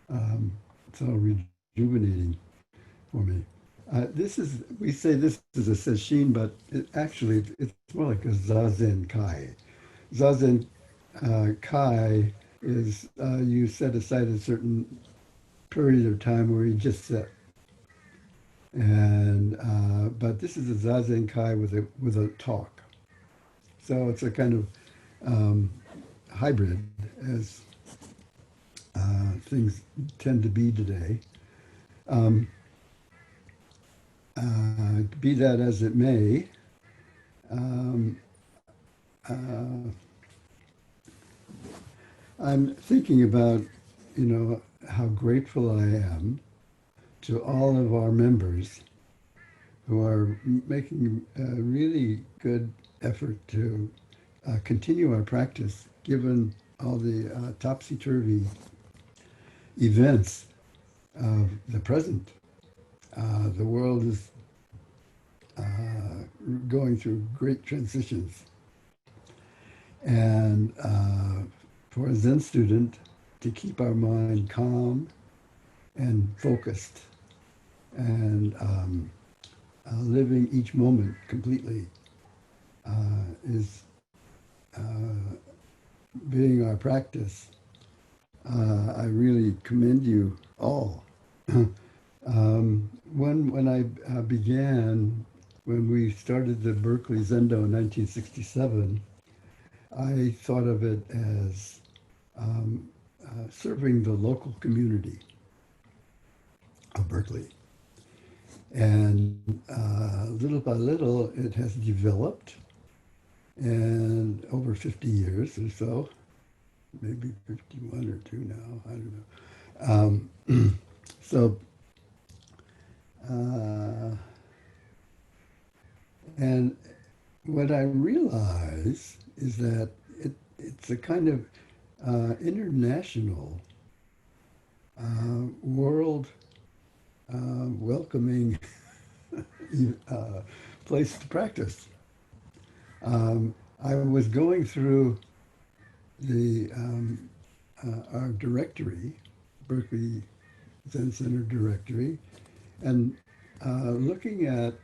So rejuvenating for me. We say this is a sesshin, but it's more like a zazen kai. Zazen kai is you set aside a certain period of time where you just sit. And but this is a zazen kai with a talk. So it's a kind of hybrid as things tend to be today. Um, be that as it may, um, uh, I'm thinking about, how grateful I am to all of our members who are making a really good effort to continue our practice, given all the topsy-turvy events of the present. The world is going through great transitions. And for a Zen student, to keep our mind calm and focused and living each moment completely is being our practice. I really commend you all. When I began, when we started the Berkeley Zendo in 1967, I thought of it as serving the local community of Berkeley. And little by little, it has developed. And over 50 years or so, maybe 51 or two now, I don't know. So, uh, and what I realize is that it's a kind of international world welcoming uh, place to practice. I was going through the our directory, Berkeley Zen Center directory, and looking at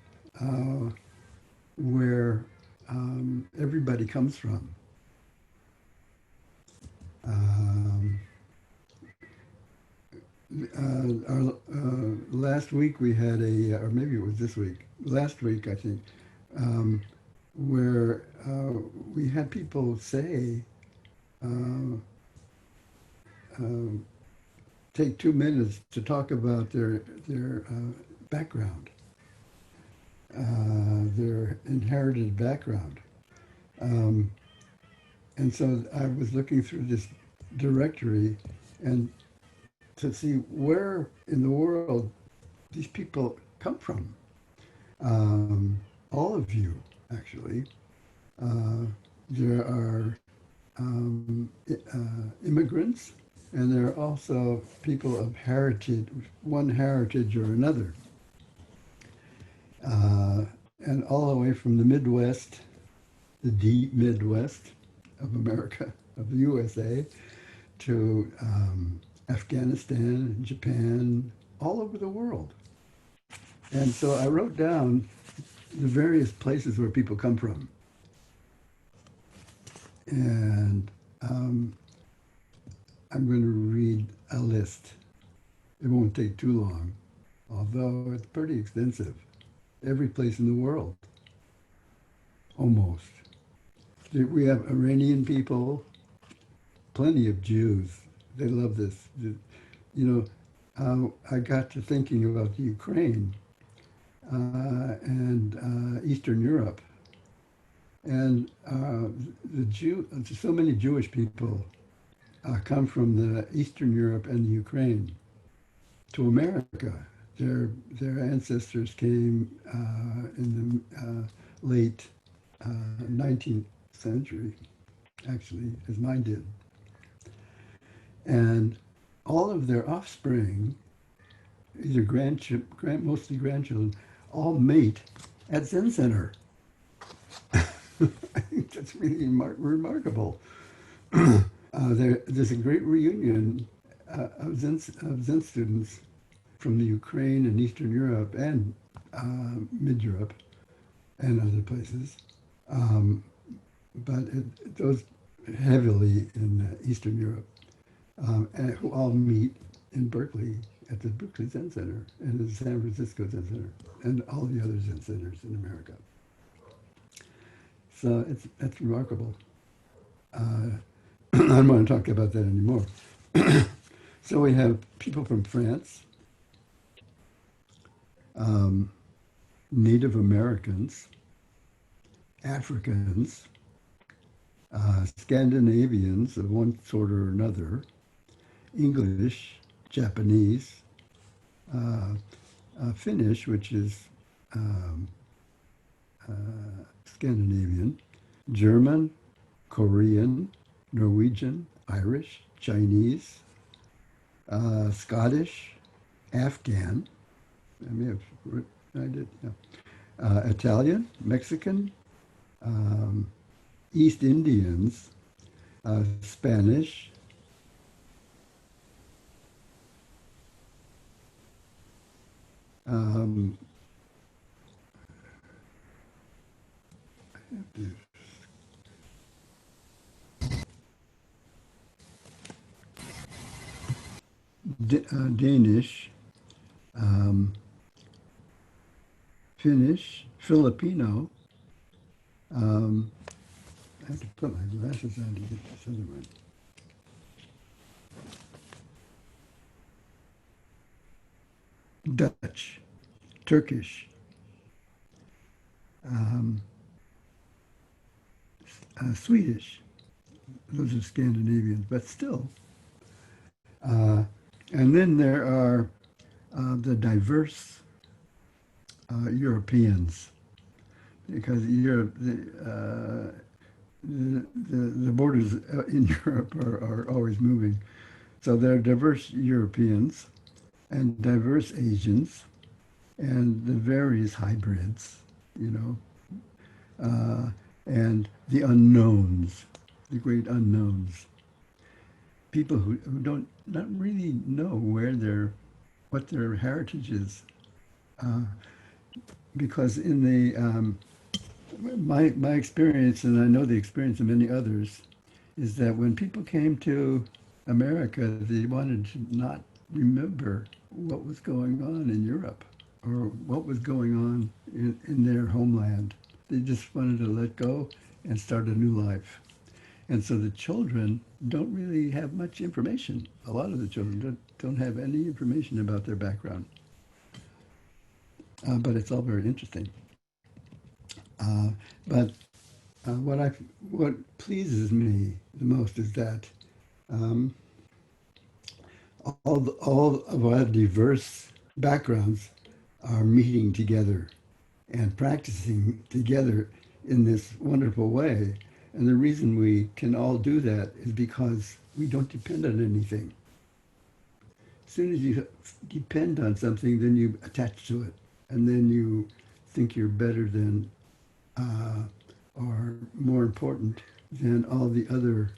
where everybody comes from. Um, Last week we had or maybe it was this week, last week I think, um, where we had people say, uh, um, take 2 minutes to talk about their background, their inherited background. Um, and so I was looking through this directory and to see where in the world these people come from. All of you, actually. Uh, there are immigrants, and there are also people of heritage, one heritage or another. And all the way from the Midwest, the deep Midwest of America, of the USA, to Afghanistan, Japan, all over the world. And so I wrote down the various places where people come from. And I'm going to read a list. It won't take too long, although it's pretty extensive. Every place in the world, almost. We have Iranian people, plenty of Jews. They love this. I got to thinking about the Ukraine and Eastern Europe. And so many Jewish people come from the Eastern Europe and the Ukraine to America. Their ancestors came in the late 19th century, actually, as mine did. And all of their offspring, either mostly grandchildren, all mate at Zen Center. I think that's really remarkable. There's a great reunion of Zen students from the Ukraine and Eastern Europe and Mid Europe and other places, um, but those heavily in Eastern Europe, and who all meet in Berkeley at the Berkeley Zen Center and the San Francisco Zen Center and all the other Zen centers in America. So that's remarkable. I don't want to talk about that anymore. So we have people from France, um, Native Americans, Africans, Scandinavians of one sort or another, English, Japanese, uh, Finnish, which is um, Scandinavian, German, Korean, Norwegian, Irish, Chinese, Scottish, Afghan. I may have, I did, yeah. Italian, Mexican, um, East Indians, Spanish, um, Danish, um, Finnish, Filipino. Um, I have to put my glasses on to get this other one. Dutch, Turkish, um, Swedish. Those are Scandinavians, but still. Uh, and then there are the diverse Europeans, because Europe, the borders in Europe are always moving. So there are diverse Europeans and diverse Asians and the various hybrids, you know, and the unknowns, the great unknowns. People who don't not really know what their heritage is, uh, because in the my experience, and I know the experience of many others, is that when people came to America, they wanted to not remember what was going on in Europe or what was going on in their homeland. They just wanted to let go and start a new life. And so the children don't really have much information. A lot of the children don't have any information about their background. But it's all very interesting. Uh, but what what pleases me the most is that um, all of our diverse backgrounds are meeting together and practicing together in this wonderful way. And the reason we can all do that is because we don't depend on anything. As soon as you depend on something, then you attach to it, and then you think you're better than uh, or more important than all the other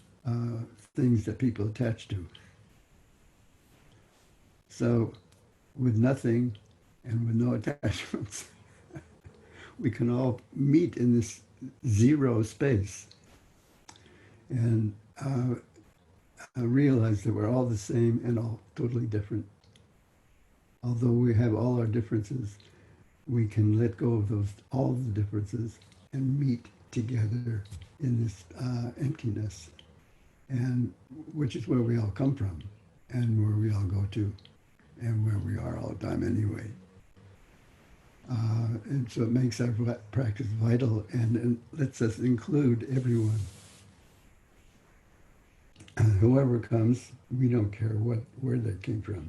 things that people attach to. So, with nothing and with no attachments, we can all meet in this zero space and realize that we're all the same and all totally different. Although we have all our differences, we can let go of those all the differences and meet together in this emptiness, and which is where we all come from, and where we all go to, and where we are all the time anyway. And so it makes our practice vital and lets us include everyone. Whoever comes, we don't care where they came from,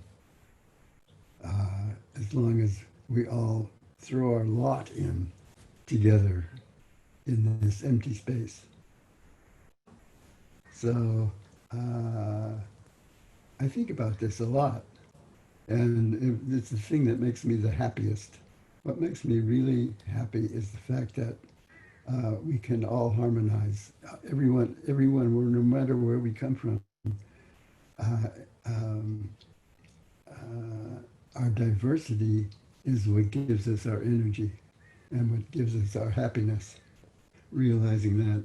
as long as we all throw our lot in together in this empty space. So I think about this a lot, and it's the thing that makes me the happiest. What makes me really happy is the fact that we can all harmonize. Everyone, no matter where we come from, uh, um, our diversity is what gives us our energy and what gives us our happiness. Realizing that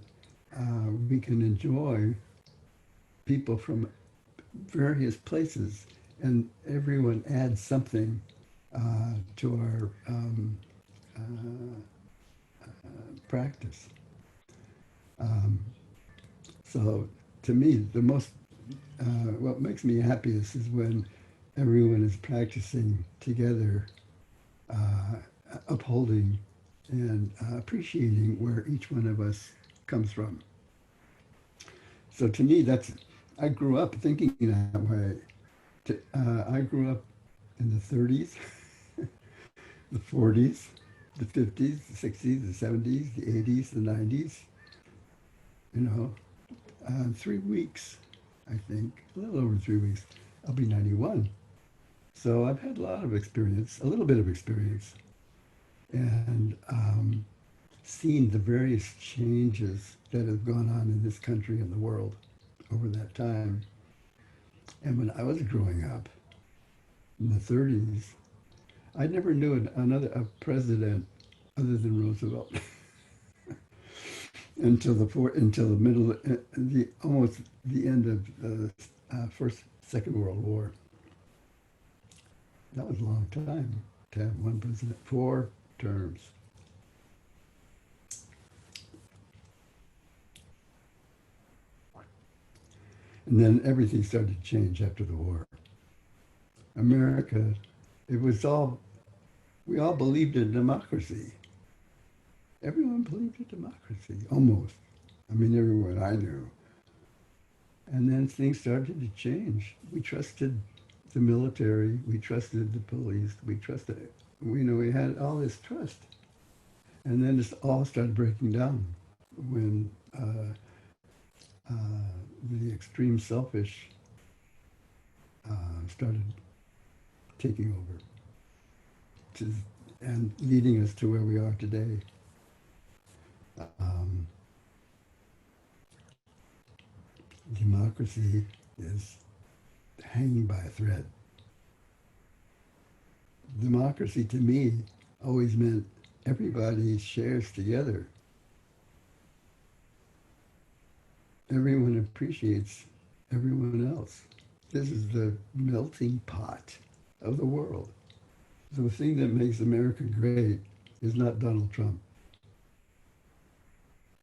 we can enjoy people from various places and everyone adds something to our practice. Um, so to me, the most what makes me happiest is when everyone is practicing together, uh, upholding and appreciating where each one of us comes from. So to me, that's I grew up thinking that way. I grew up in the 30s, the 40s, the 50s, the 60s, the 70s, the 80s, the 90s. You know, 3 weeks, I think, a little over 3 weeks. I'll be 91. So I've had a lot of experience, a little bit of experience, and seen the various changes that have gone on in this country and the world over that time. And when I was growing up in the 30s, I never knew another a president other than Roosevelt until the middle the almost the end of the first Second World War. That was a long time to have one president, 4 terms. And then everything started to change after the war. America, it was all, we all believed in democracy. Everyone believed in democracy, almost. I mean, everyone I knew. And then things started to change. We trusted the military, we trusted the police, we trusted, we had all this trust. And then it all started breaking down when the extreme selfish started taking over to, and leading us to where we are today. Um, Democracy is hanging by a thread. Democracy to me always meant everybody shares together. Everyone appreciates everyone else. This is the melting pot of the world. So the thing that makes America great is not Donald Trump.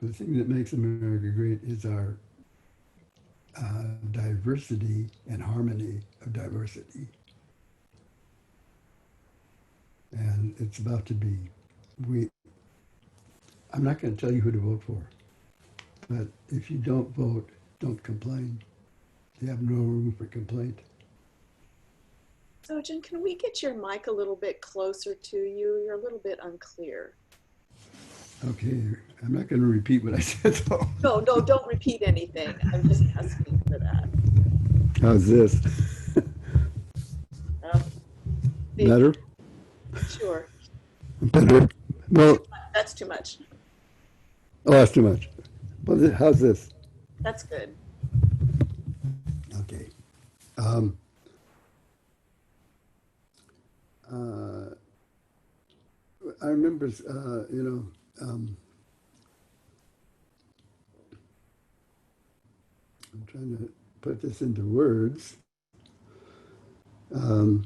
The thing that makes America great is our diversity and harmony of diversity. And it's about to be. We. I'm not going to tell you who to vote for, but if you don't vote, don't complain. You have no room for complaint. Sojun, can we get your mic a little bit closer to you? You're a little bit unclear. Okay, I'm not going to repeat what I said though. No, no, don't repeat anything. I'm just asking for that. How's this? Um, Better? sure. Better? Well, That's too much. oh, that's too much. Well, how's this? That's good. Okay. Um, uh, I remember, I'm trying to put this into words. Um,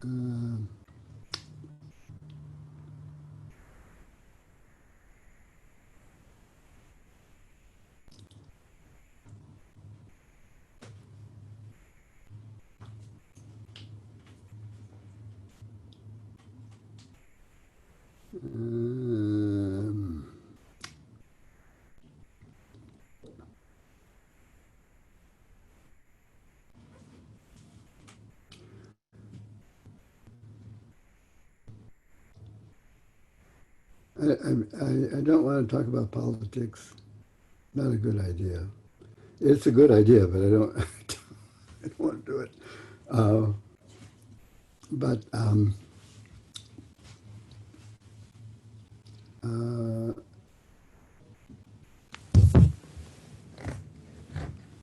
um, um, I don't want to talk about politics. Not a good idea. It's a good idea, but I don't, I don't want to do it. Uh, but uh,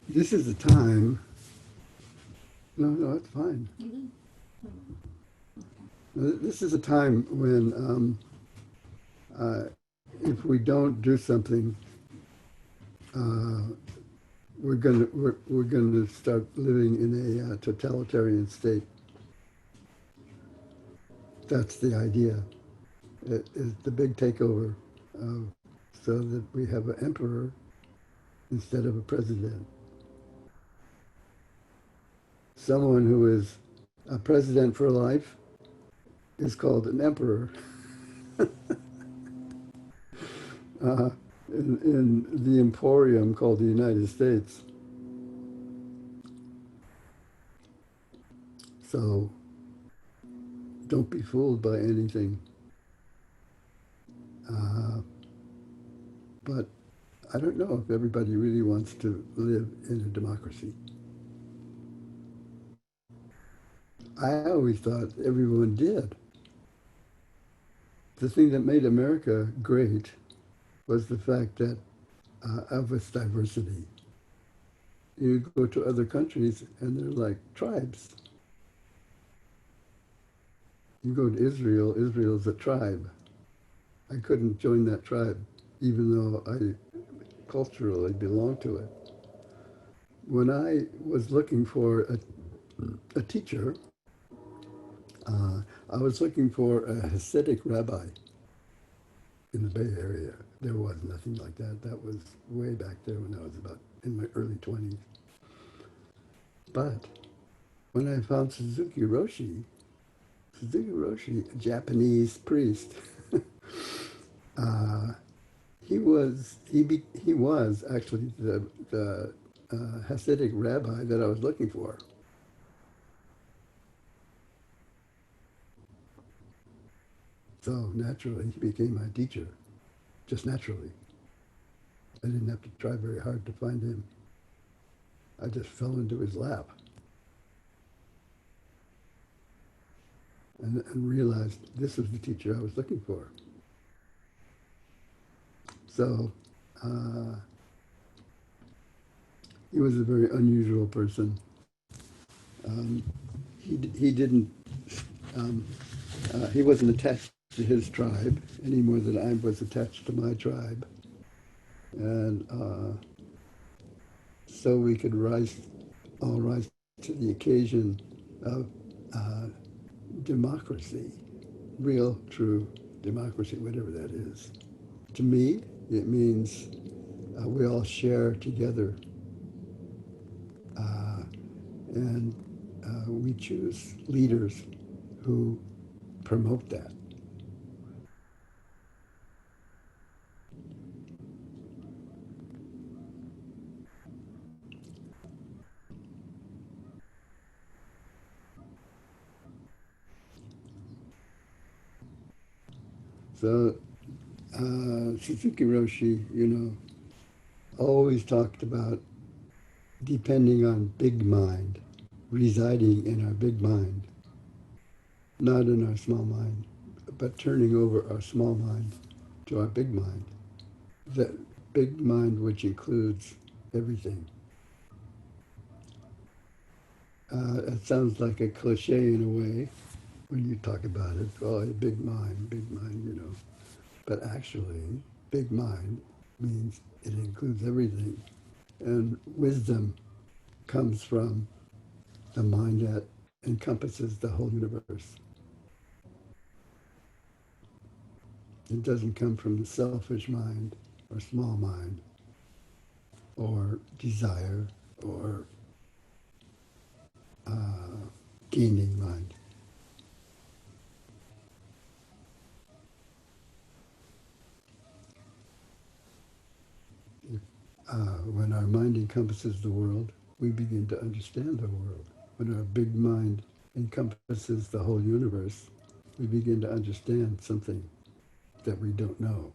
this is a time. No, no, it's fine. This is a time when uh, if we don't do something, uh, we're gonna start living in a totalitarian state. That's the idea. It is the big takeover, uh, so that we have an emperor instead of a president. Someone who is a president for life is called an emperor. uh, in the emporium called the United States. So don't be fooled by anything. Uh, but I don't know if everybody really wants to live in a democracy. I always thought everyone did. The thing that made America great was the fact that of its diversity. You go to other countries and they're like tribes. You go to Israel, Israel's a tribe. I couldn't join that tribe, even though I culturally belong to it. When I was looking for a teacher, I was looking for a Hasidic rabbi in the Bay Area. There was nothing like that. That was way back there when I was about in my early 20s. But when I found Suzuki Roshi, a Japanese priest, uh, he was actually the Hasidic rabbi that I was looking for. So naturally, he became my teacher, just naturally. I didn't have to try very hard to find him. I just fell into his lap and realized this was the teacher I was looking for. So uh, he was a very unusual person. Um, he didn't um, he wasn't attached to his tribe any more than I was attached to my tribe, and so we could all rise to the occasion of uh, democracy, real, true democracy, whatever that is. To me, it means we all share together, uh, and we choose leaders who promote that. So Suzuki Roshi, always talked about depending on big mind, residing in our big mind, not in our small mind, but turning over our small mind to our big mind. That big mind which includes everything. It sounds like a cliche in a way when you talk about it. Oh, a big mind. But actually, big mind means it includes everything. And wisdom comes from the mind that encompasses the whole universe. It doesn't come from the selfish mind or small mind or desire or uh, gaining mind. When our mind encompasses the world, we begin to understand the world. When our big mind encompasses the whole universe, we begin to understand something that we don't know.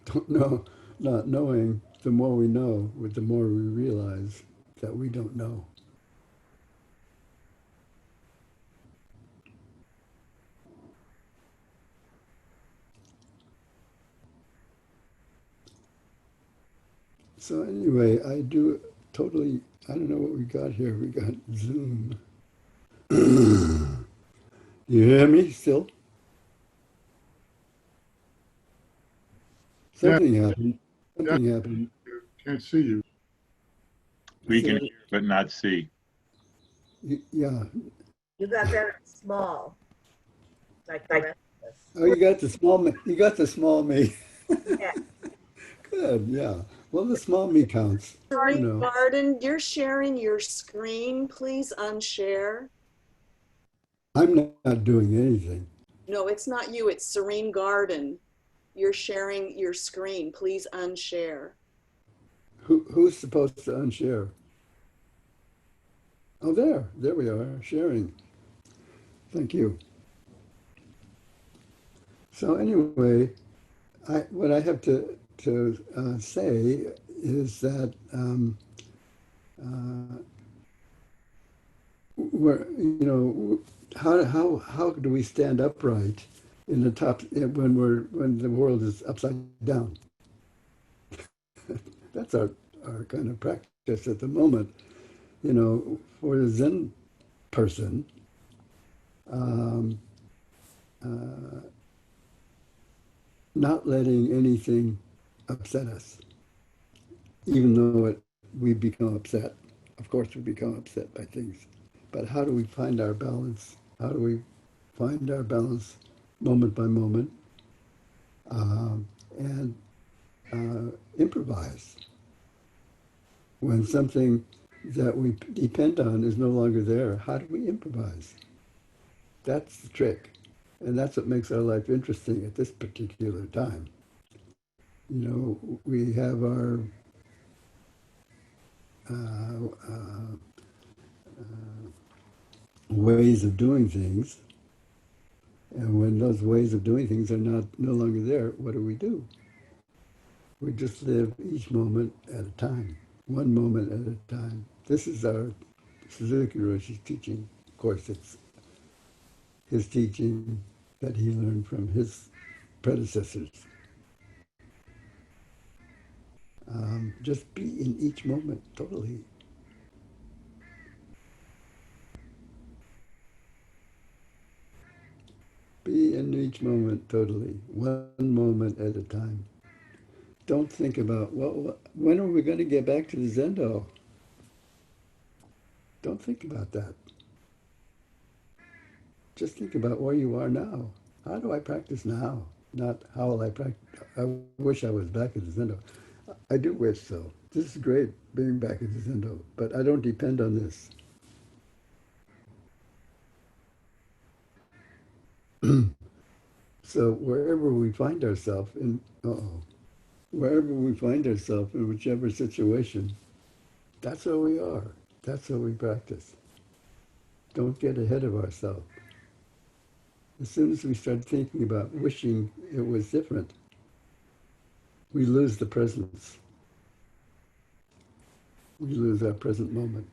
Don't know, not knowing, the more we know, the more we realize that we don't know. So anyway, I do totally, I don't know what we got here. We got Zoom. You hear me still? Yeah, Something happened. yeah, Something happened. can't see you. We can So, hear but not see. yeah. You got that small, like the rest of us. Oh, you got the small me. You got the small me. Yeah. Good, yeah. Well, the small me counts, you Sorry, know. Garden, you're sharing your screen. Please unshare. I'm not doing anything. No, it's not you. It's Serene Garden. You're sharing your screen. Please unshare. Who's supposed to unshare? Oh, there we are, sharing. Thank you. So anyway, what I have to say is that uh, how do we stand upright in the top when the world is upside down? That's our kind of practice at the moment. You know, for the Zen person, um, uh, not letting anything upset us, even though we become upset. Of course, we become upset by things. But how do we find our balance? How do we find our balance moment by moment um, and improvise when something that we depend on is no longer there? How do we improvise? That's the trick. And that's what makes our life interesting at this particular time. You know, we have our uh, uh, ways of doing things. And when those ways of doing things are no longer there, what do? We just live each moment at a time, one moment at a time. This is our Suzuki Roshi's teaching. Of course, it's his teaching that he learned from his predecessors. Just be in each moment totally. Be in each moment totally, one moment at a time. Don't think about, well, when are we going to get back to the Zendo? Don't think about that. Just think about where you are now. How do I practice now? Not how will I practice. I wish I was back at the Zendo. I do wish so. This is great being back at the Zendo, but I don't depend on this. So wherever we find ourselves wherever we find ourselves in whichever situation, that's where we are. That's where we practice. Don't get ahead of ourselves. As soon as we start thinking about wishing it was different, we lose the presence. We lose our present moment.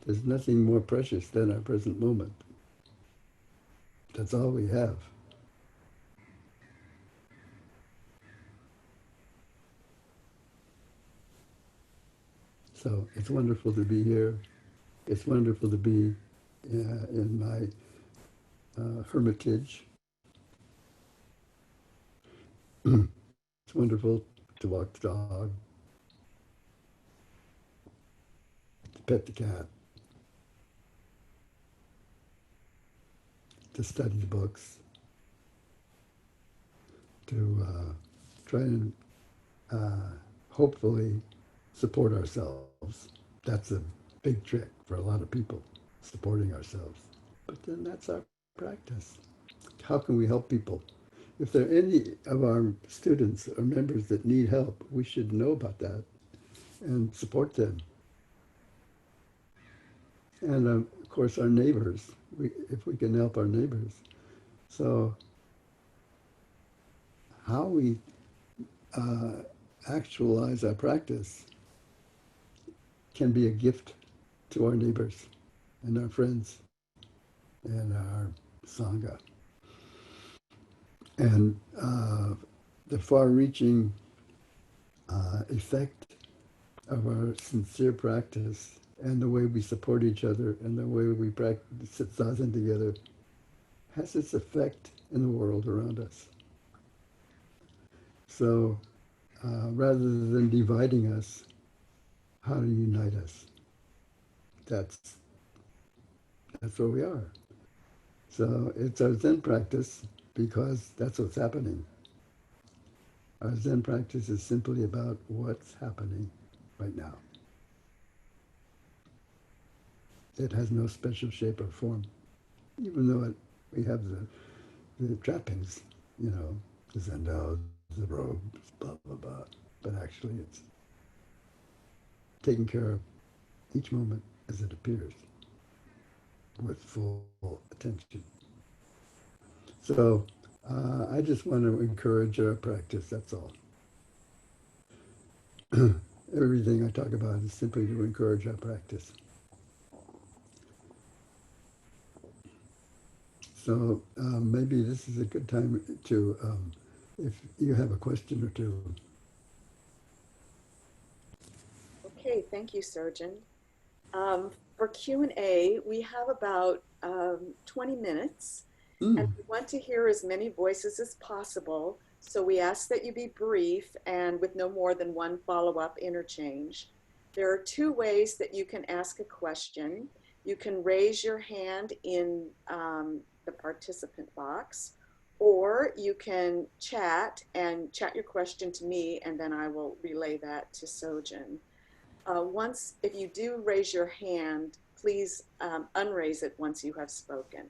There's nothing more precious than our present moment. That's all we have. So it's wonderful to be here. It's wonderful to be in my hermitage. It's wonderful to walk the dog, to pet the cat, to study the books, to try and hopefully support ourselves. That's a big trick for a lot of people, supporting ourselves. But then that's our practice. How can we help people? If there are any of our students or members that need help, we should know about that and support them. And of course, our neighbors, if we can help our neighbors. So how we uh, actualize our practice can be a gift to our neighbors and our friends and our Sangha. And the far-reaching effect of our sincere practice and the way we support each other and the way we practice zazen together has its effect in the world around us. So rather than dividing us, how to unite us? That's where we are. So it's our Zen practice because that's what's happening. Our Zen practice is simply about what's happening right now. It has no special shape or form, even though we have the trappings, you know, the zendao, the robes, blah, blah, blah. But actually it's taking care of each moment as it appears with full attention. So I just want to encourage our practice, that's all. Everything I talk about is simply to encourage our practice. So maybe this is a good time to, if you have a question or two. Okay, thank you, Sojun. For Q&A, we have about 20 minutes, and we want to hear as many voices as possible. So we ask that you be brief and with no more than one follow-up interchange. There are two ways that you can ask a question. You can raise your hand in the participant box, or you can chat your question to me, and then I will relay that to Sojun. If you do raise your hand, please unraise it once you have spoken.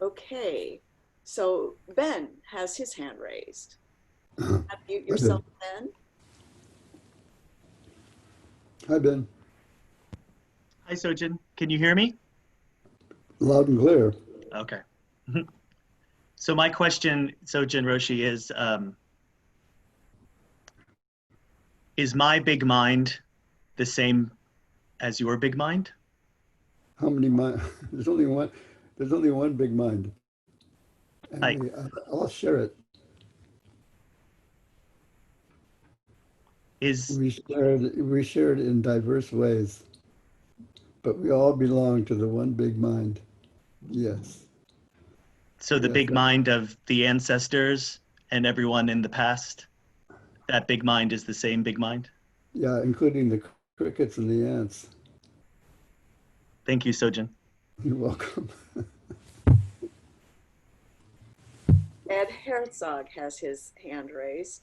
Okay, so Ben has his hand raised. Unmute yourself, Ben. Hi, Ben. Hi, Sojun. Can you hear me? Loud and clear. Okay. So my question, Sojun Roshi, is my big mind the same as your big mind? How many mind? There's only one. There's only one big mind, and I'll share it. We share it in diverse ways, but we all belong to the one big mind. Yes. So the big mind of the ancestors and everyone in the past, that big mind is the same big mind? Yeah, including the crickets and the ants. Thank you, Sojun. You're welcome. Ed Herzog has his hand raised.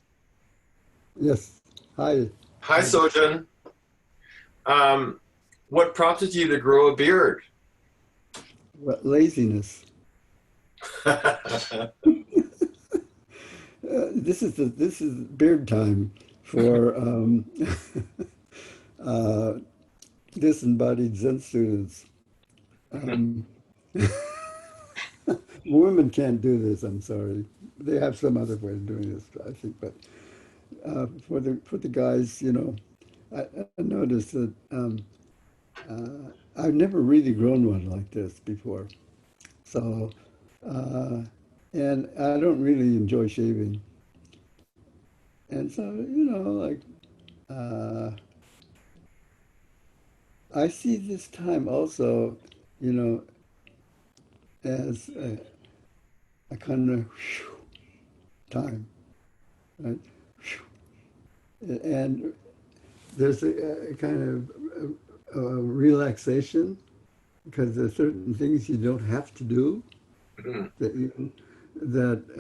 Yes. Hi. Hi, Sojun. What prompted you to grow a beard? What laziness. This is beard time for disembodied Zen students. Women can't do this. I'm sorry. They have some other way of doing this, I think. But for the guys, you know, I noticed that I've never really grown one like this before. So, and I don't really enjoy shaving. And so, you know, like, I see this time also, you know, as a kind of time, right? And there's a kind of relaxation because there's certain things you don't have to do that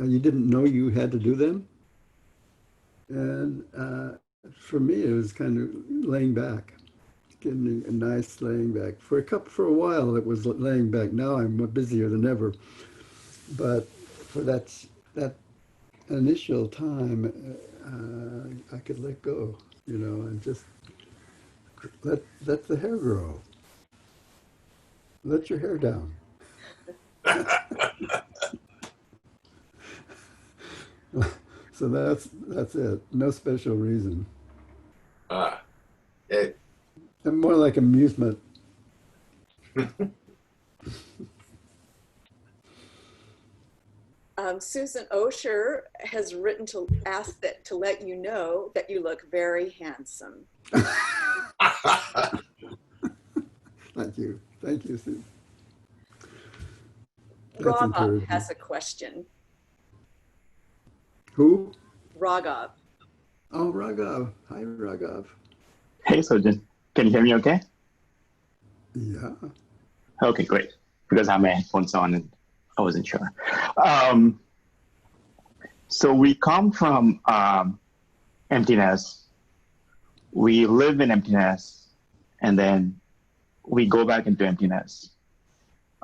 you didn't know you had to do them. And for me, it was kind of laying back, getting a nice laying back. For a while, it was laying back. Now I'm busier than ever. But for that initial time, I could let go, you know, and just let the hair grow. Let your hair down. So that's it. No special reason. And more like amusement. Susan Osher has written to ask that to let you know that you look very handsome. Thank you. Thank you, Sue. That's Raghav encouraging. has a question. Who? Raghav. Oh, Raghav. Hi, Raghav. Hey, Sojun. Can you hear me okay? Yeah. Okay, great. Because I have my headphones on and I wasn't sure. So we come from emptiness. We live in emptiness, and then we go back into emptiness.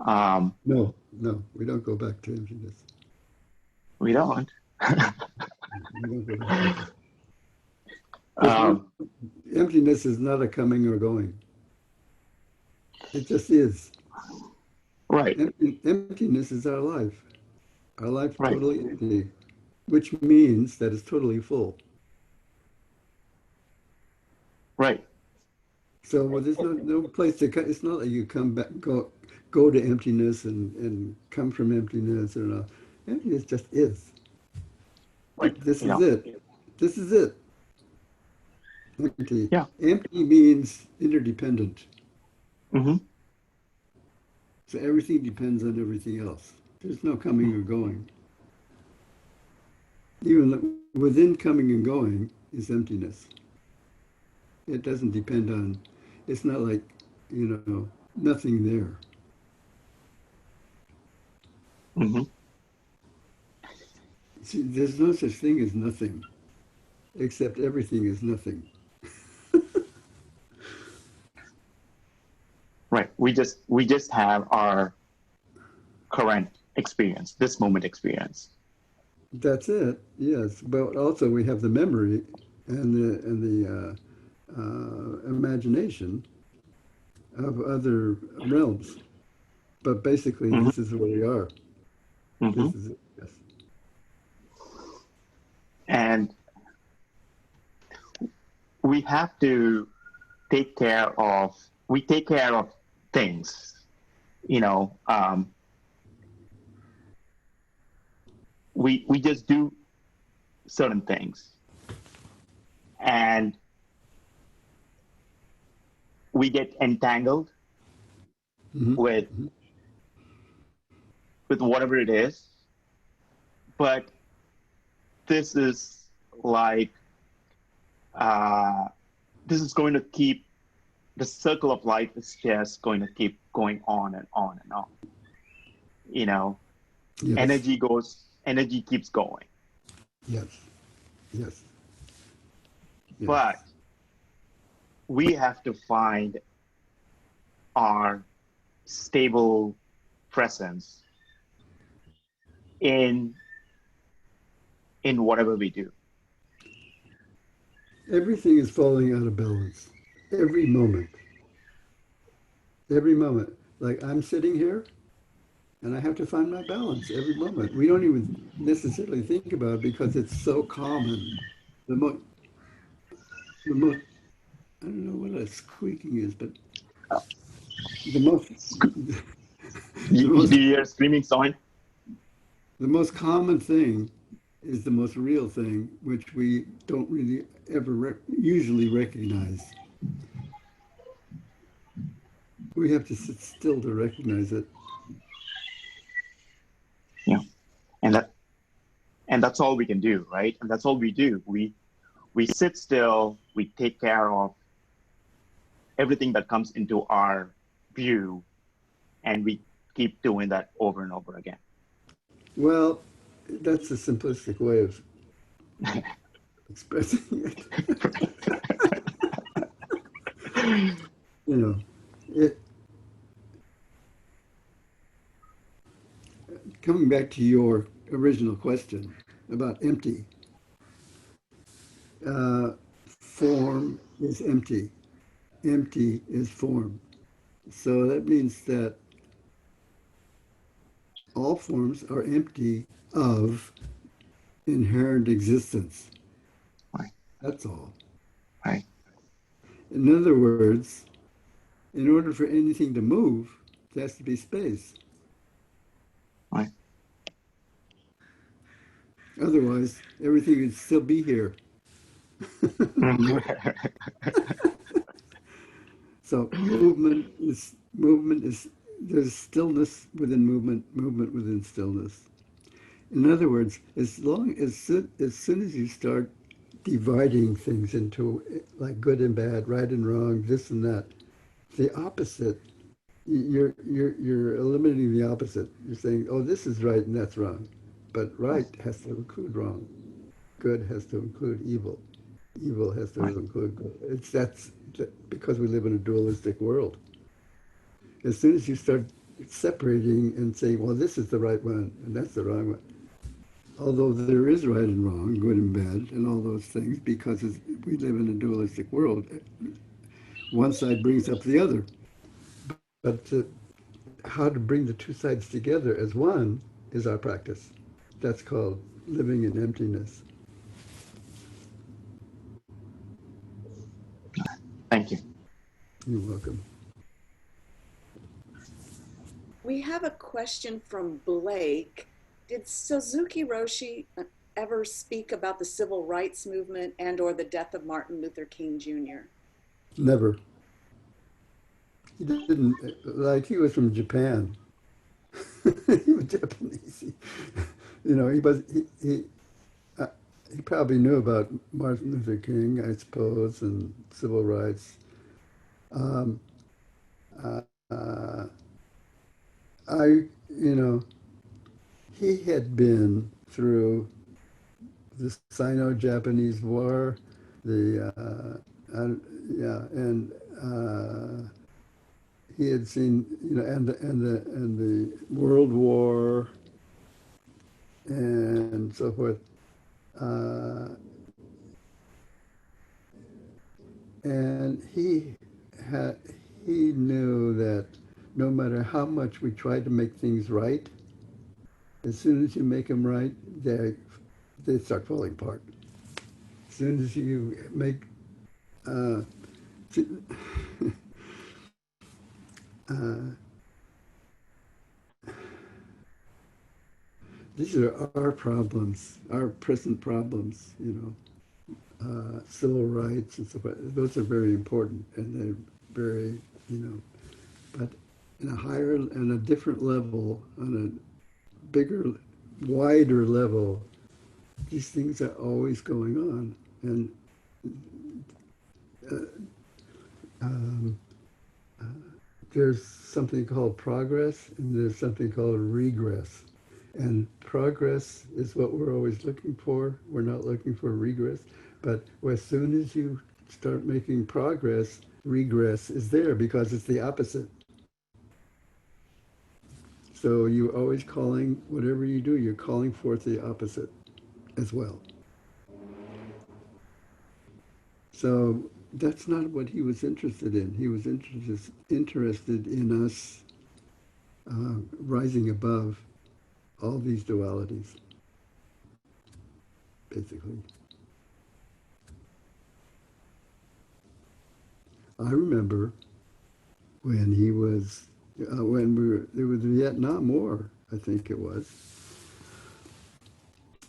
No, we don't go back to emptiness. We don't. We don't go back to emptiness. Emptiness is not a coming or going. It just is. Right. Emptiness is our life. Our life's Right. totally empty, which means that it's totally full. Right. So there's no place to it's not like you come back, go to emptiness and come from emptiness or not. Emptiness just is. Right. This is it. This is it. Empty. Yeah. Empty means interdependent. Mm-hmm. So everything depends on everything else. There's no coming or going. Even within coming and going is emptiness. It doesn't depend on, it's not like, nothing there. Mm-hmm. See, there's no such thing as nothing, except everything is nothing. Right. We just have our current experience, this moment experience. That's it, yes. But also we have the memory and the imagination of other realms. But basically, Mm-hmm. this is where we are. Mm-hmm. This is it, yes. And we have to take care of things, we just do certain things and we get entangled Mm-hmm. with whatever it is. But this is like, this is going to keep, the circle of life is just going to keep going on and on and on. Yes. Energy keeps going. Yes. Yes. Yes. But we have to find our stable presence in whatever we do. Everything is falling out of balance. Every moment. Every moment. Like I'm sitting here and I have to find my balance every moment. We don't even necessarily think about it because it's so common. The most, I don't know what a squeaking is, but the most, You hear screaming sound? the most common thing is the most real thing, which we don't really ever usually recognize. We have to sit still to recognize it. Yeah. And that's all we can do, right? And that's all we do. We sit still, we take care of everything that comes into our view, and we keep doing that over and over again. Well, that's a simplistic way of expressing it. Coming back to your original question about empty, form is empty. Empty is form. So that means that all forms are empty of inherent existence. Right. That's all. Right. In other words, in order for anything to move, there has to be space. Right. Otherwise, everything would still be here. So movement is there's stillness within movement, movement within stillness. In other words, as soon as you start dividing things into like good and bad, right and wrong, this and that, the opposite, you're eliminating the opposite. You're saying, oh, this is right and that's wrong, but right has to include wrong. Good has to include evil. Evil has to Right. include good. Because we live in a dualistic world. As soon as you start separating and saying, well, this is the right one and that's the wrong one, although there is right and wrong, good and bad, and all those things, because we live in a dualistic world, one side brings up the other. But how to bring the two sides together as one is our practice. That's called living in emptiness. Thank you. You're welcome. We have a question from Blake. Did Suzuki Roshi ever speak about the civil rights movement and or the death of Martin Luther King Jr.? Never. He didn't, like, he was from Japan. He was Japanese. Uh, he probably knew about Martin Luther King, I suppose, and civil rights. Um, uh, uh, you know, he had been through the Sino-Japanese War, the yeah, and he had seen, and the World War and so forth. Uh, and had he knew that no matter how much we tried to make things right, as soon as you make them right, they start falling apart. As soon as you make uh, uh, these are our problems, our present problems, civil rights and so forth. Those are very important, and they're very, but in a higher and a different level, on a bigger, wider level, these things are always going on. And uh, um, uh, there's something called progress, and there's something called regress. And progress is what we're always looking for. We're not looking for regress. But as soon as you start making progress, regress is there because it's the opposite. So you're always calling, whatever you do, you're calling forth the opposite as well. So that's not what he was interested in. He was interested in us rising above all these dualities, basically. I remember when he was, there was the Vietnam War, I think it was,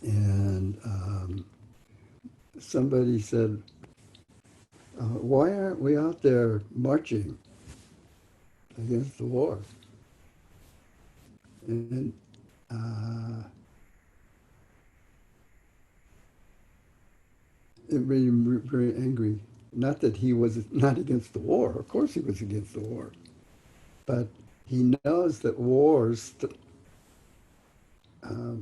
and somebody said, why aren't we out there marching against the war? And it made him very angry. Not that he was not against the war. Of course he was against the war. But he knows that wars, uh,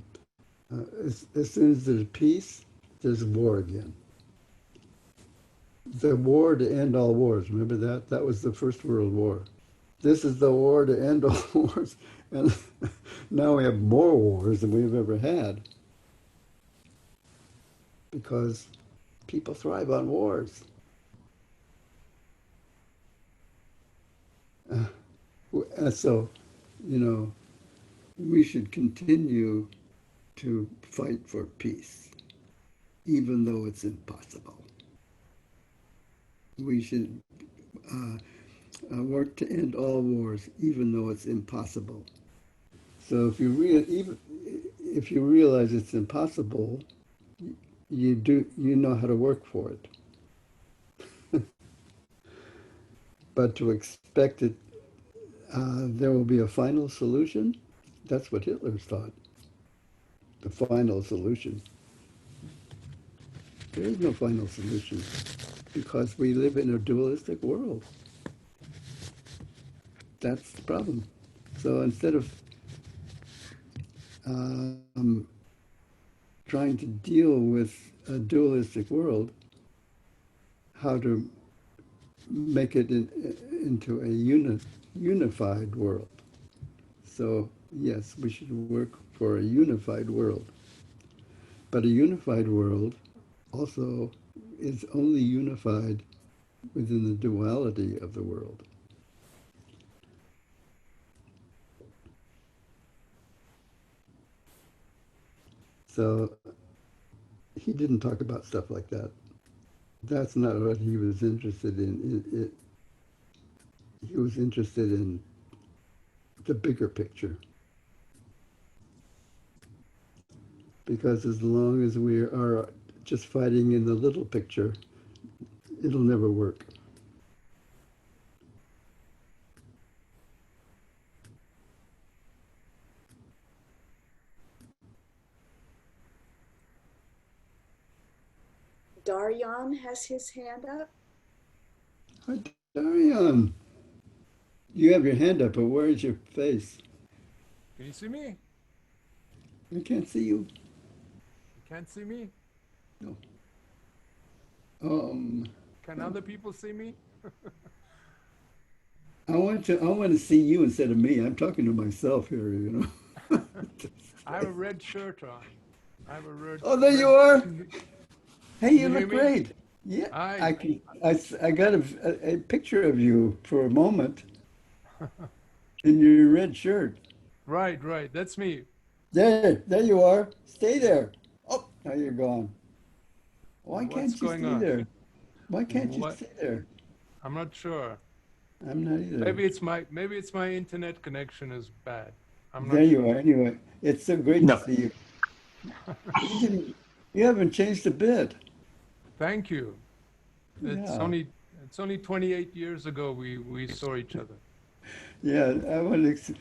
as soon as there's peace, there's war again. The war to end all wars. Remember that? That was the First World War. This is the war to end all wars. And now we have more wars than we've ever had because people thrive on wars. So, we should continue to fight for peace, even though it's impossible. We should work to end all wars, even though it's impossible. So if you if you realize it's impossible, you know how to work for it. But to expect it, there will be a final solution. That's what Hitler thought. The final solution. There is no final solution because we live in a dualistic world. That's the problem. So instead of trying to deal with a dualistic world, how to make it into a unified world. So yes, we should work for a unified world. But a unified world also is only unified within the duality of the world. So he didn't talk about stuff like that. That's not what he was interested in. He was interested in the bigger picture. Because as long as we are just fighting in the little picture, it'll never work. Daryan has his hand up. Hi, Darian. You have your hand up, but where's your face? Can you see me? I can't see you. You can't see me? No. Can other people see me? I want to see you instead of me. I'm talking to myself here, you know. I have a red shirt on. I have a red. Oh, there you are. Hey, Can you you hear look me? great. Yeah, Hi. I got a picture of you for a moment in your red shirt. Right, right. That's me. There you are. Stay there. Oh, now you're gone. Why What's can't you going stay on? there? Why can't you What? stay there? I'm not sure. I'm not either. Maybe it's my internet connection is bad. I'm There not you sure. are. Anyway, it's so great to No, see you. You haven't changed a bit. Thank you. It's Yeah. only it's only 28 years ago we saw each other. Yeah, I want to.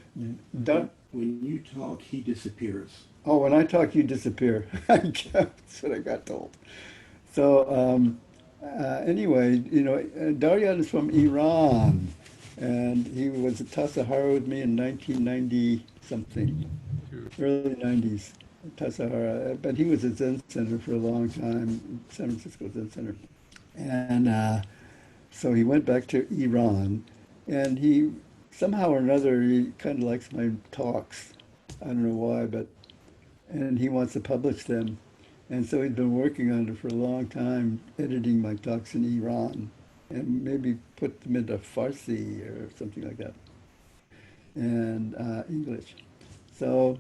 Don't. When you talk, he disappears. Oh, when I talk, you disappear. That's what I got told. So anyway, you know, Daryan is from Iran, and he was at Tassajara with me in 1990 something, Too. early 90s. Tassajara, but he was at Zen Center for a long time, San Francisco Zen Center, and so he went back to Iran, and he somehow or another he kind of likes my talks. I don't know why, but and he wants to publish them. And so he'd been working on it for a long time, editing my talks in Iran, and maybe put them into Farsi or something like that, and English. So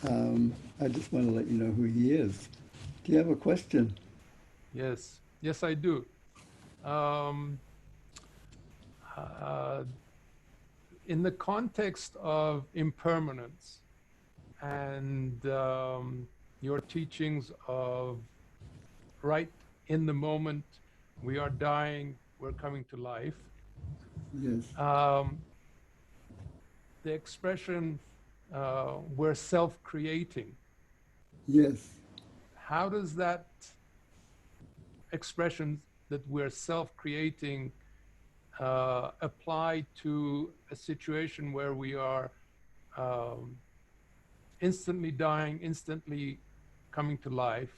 I just want to let you know who he is. Do you have a question? Yes. Yes, I do. Um, uh, in the context of impermanence and your teachings of right in the moment we are dying, we're coming to life. Yes. The expression we're self-creating. Yes. How does that expression that we're self-creating apply to a situation where we are instantly dying, instantly coming to life?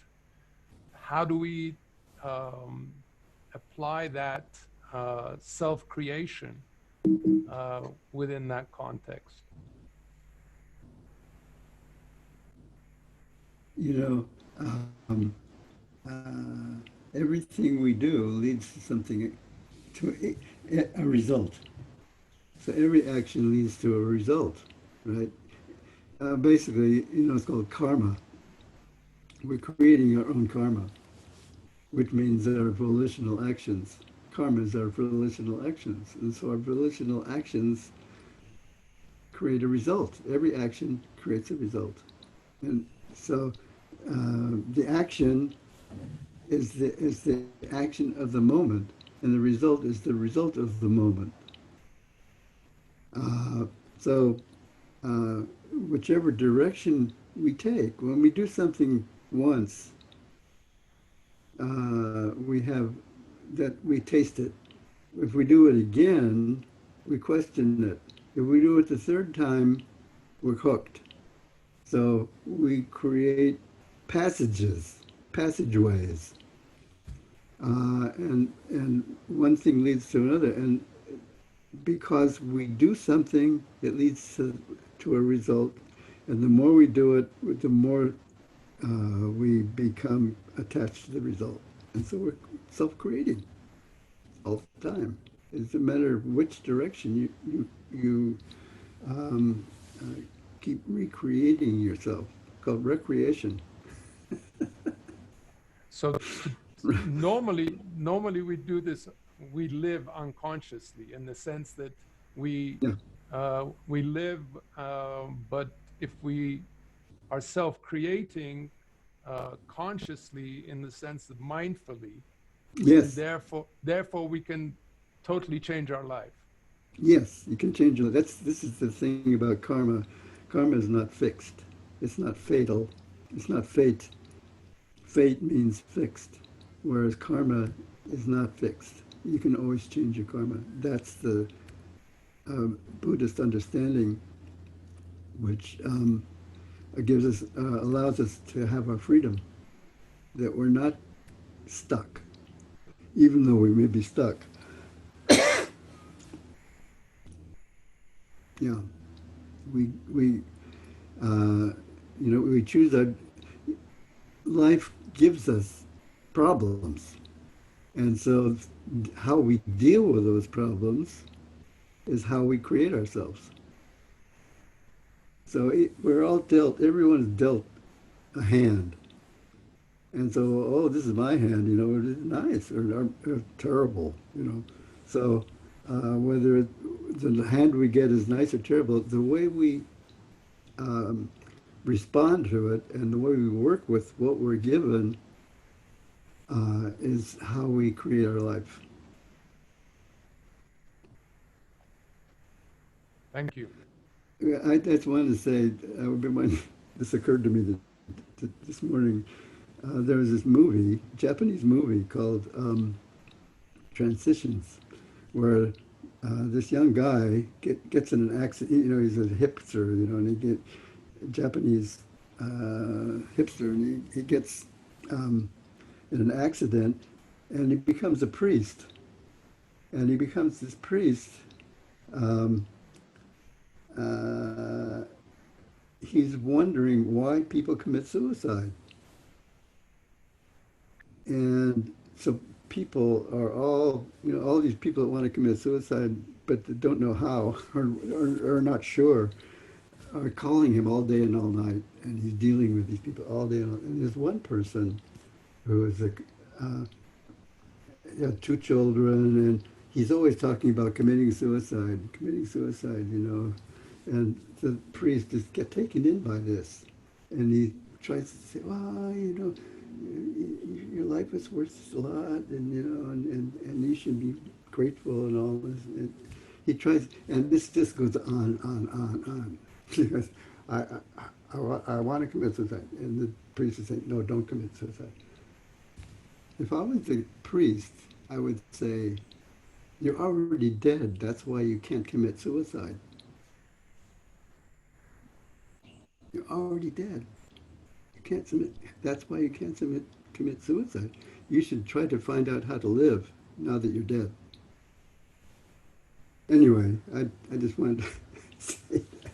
How do we apply that self-creation within that context? You know, everything we do leads to something, to a result. So every action leads to a result, right? Basically, you know, it's called karma. We're creating our own karma, which means our volitional actions. Karma is our volitional actions. And so our volitional actions create a result. Every action creates a result. And So the action is the action of the moment, and the result is the result of the moment. Uh, so whichever direction we take, when we do something once, we have that we taste it. If we do it again, we question it. If we do it the third time, we're hooked. So we create passages, passageways, and one thing leads to another. And because we do something, it leads to a result. And the more we do it, the more we become attached to the result. And so we're self-creating all the time. It's a matter of which direction you um, uh, keep recreating yourself, called recreation. So normally we do this. We live unconsciously in the sense that we Yeah. we live, but if we are self-creating consciously in the sense of mindfully, then Yes, therefore we can totally change our life. yes, you can change it. This is the thing about karma. Karma is not fixed. It's not fatal. It's not fate. Fate means fixed, whereas karma is not fixed. You can always change your karma. That's the Buddhist understanding, which gives us allows us to have our freedom. That we're not stuck, even though we may be stuck. Yeah, we we choose our life gives us problems, and so how we deal with those problems is how we create ourselves. So we're all dealt. Everyone is dealt a hand, and so this is my hand. It's nice or terrible. So whether the hand we get is nice or terrible, the way we um, respond to it and the way we work with what we're given is how we create our life. Thank you. I just wanted to say, this occurred to me this morning. There was this movie, Japanese movie called Transitions, where this young guy gets in an accident. He's a hipster, and he get Japanese hipster, and he gets in an accident, and he becomes a priest. And he becomes this priest. Um, uh, he's wondering why people commit suicide. And so people are all these people that want to commit suicide, but they don't know how or are not sure, are calling him all day and all night. And he's dealing with these people all day and all. And there's one person who is he had two children, and he's always talking about committing suicide. And the priest just get taken in by this, and he tries to say, well, your life is worth a lot, and you should be grateful and all this. And he tries, and this just goes on. He goes, I want to commit suicide, and the priest is saying, no, don't commit suicide. If I was a priest, I would say, you're already dead. That's why you can't commit suicide. You're already dead. You can't submit. That's why you can't commit suicide. You should try to find out how to live now that you're dead. Anyway, I just wanted to say that.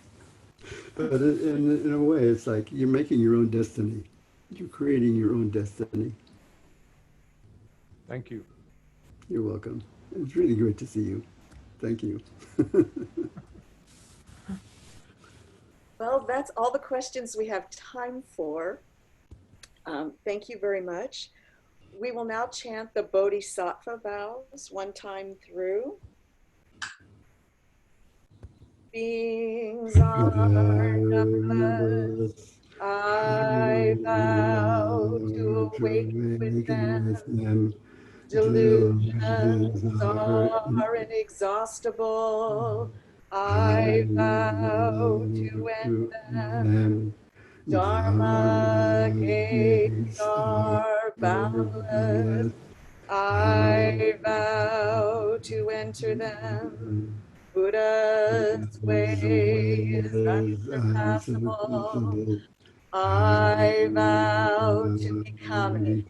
But in a way, it's like you're making your own destiny. You're creating your own destiny. Thank you. You're welcome. It's really great to see you. Thank you. Well, that's all the questions we have time for. Thank you very much. We will now chant the Bodhisattva vows one time through. Beings are numberless, I vow to awaken with them. Delusions are inexhaustible. I vow to end them. Dharma gates are boundless. I vow to enter them. Buddha's way is unsurpassable. I vow to become it.